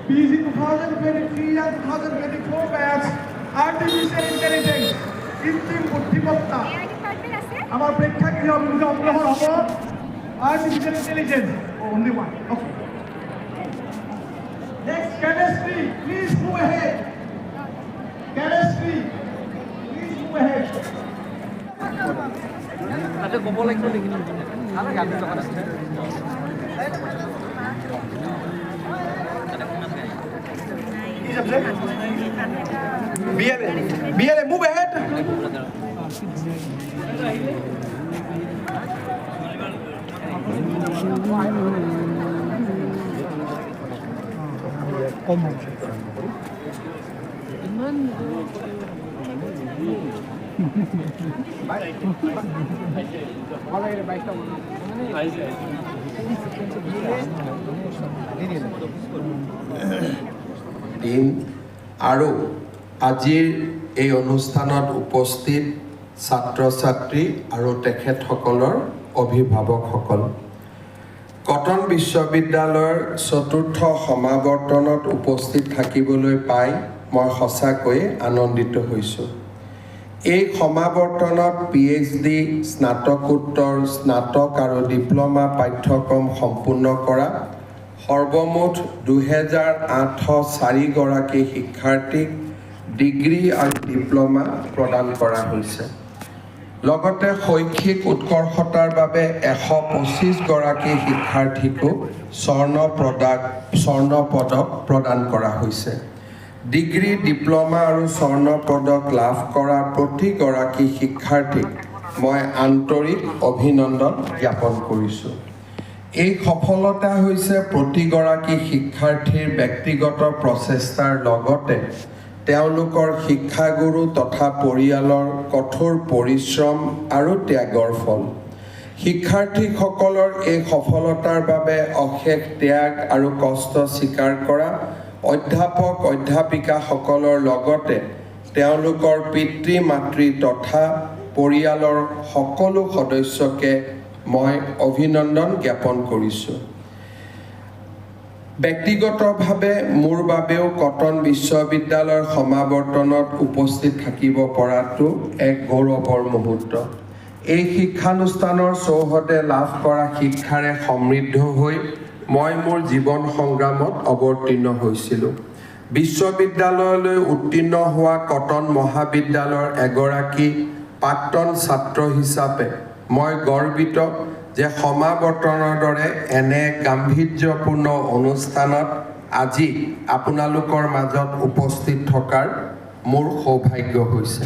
PG 2023 and 2024 batch artificial intelligence কৃত্রিম বুদ্ধিমত্তা আমার প্রেক্ষাগৃহে অংশগ্রহণ হব artificial intelligence only one okay next chemistry please move ahead chemistry please move ahead ada kumpul lagi lagi ada ganti tokan BLA move ahead team আৰু আজিৰ এই অনুষ্ঠানত উপস্থিত ছাত্ৰ ছাত্ৰী আৰু তেখেতসকলৰ অভিভাৱকসকল কটন বিশ্ববিদ্যালয়ৰ চতুৰ্থ সমাৱৰ্তনত উপস্থিত থাকিবলৈ পাই মই সঁচাকৈ আনন্দিত হৈছোঁ এই সমাৱৰ্তনত PhD স্নাতকোত্তৰ স্নাতক আৰু ডিপ্ল'মা পাঠ্যক্ৰম সম্পূৰ্ণ কৰা সৰ্বমুঠ 2008 গৰাকী শিক্ষাৰ্থীক ডিগ্ৰী আৰু ডিপ্ল'মা প্ৰদান কৰা হৈছে লগতে শৈক্ষিক উৎকৰ্ষতাৰ বাবে 125 গৰাকী শিক্ষাৰ্থীকো স্বৰ্ণ পদক প্ৰদান কৰা হৈছে ডিগ্ৰী ডিপ্ল'মা আৰু স্বৰ্ণ পদক লাভ কৰা প্ৰতিগৰাকী শিক্ষাৰ্থীক মই আন্তৰিক অভিনন্দন জ্ঞাপন কৰিছোঁ এই সফলতা হৈছে প্ৰতিগৰাকী শিক্ষাৰ্থীৰ ব্যক্তিগত প্ৰচেষ্টাৰ লগতে তেওঁলোকৰ শিক্ষাগুৰু তথা পৰিয়ালৰ কঠোৰ পৰিশ্ৰম আৰু ত্যাগৰ ফল শিক্ষাৰ্থীসকলৰ এই সফলতাৰ বাবে অশেষ ত্যাগ আৰু কষ্ট স্বীকাৰ কৰা অধ্যাপক অধ্যাপিকাসকলৰ লগতে তেওঁলোকৰ পিতৃ মাতৃ তথা পৰিয়ালৰ সকলো সদস্যকে মই অভিনন্দন জ্ঞাপন কৰিছোঁ ব্যক্তিগতভাৱে মোৰ বাবেও কটন বিশ্ববিদ্যালয়ৰ সমাৱৰ্তনত উপস্থিত থাকিব পৰাটো এক গৌৰৱৰ মুহূৰ্ত এই শিক্ষানুষ্ঠানৰ চৌহদে লাভ কৰা শিক্ষাৰে সমৃদ্ধ হৈ মই মোৰ জীৱন সংগ্ৰামত অৱতীৰ্ণ হৈছিলোঁ বিশ্ববিদ্যালয়লৈ উত্তীৰ্ণ হোৱা কটন মহাবিদ্যালয়ৰ এগৰাকী প্ৰাক্তন ছাত্ৰ হিচাপে মই গৰ্বিত যে সমাৱৰ্তনৰ দৰে এনে গাম্ভীৰ্যপূৰ্ণ অনুষ্ঠানত আজি আপোনালোকৰ মাজত উপস্থিত থকাৰ মোৰ সৌভাগ্য হৈছে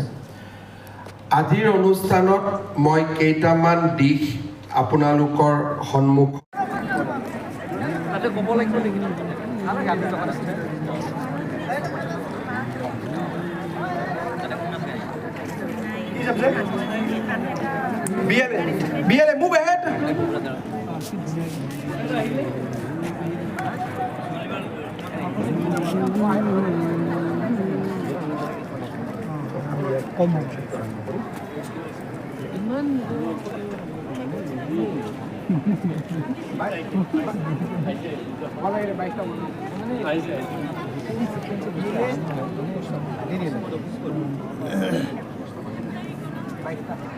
আজিৰ অনুষ্ঠানত মই কেইটামান দিশ আপোনালোকৰ সন্মুখ ada kumpul lagi lagi ada ganti tokan BLA move ahead Baik.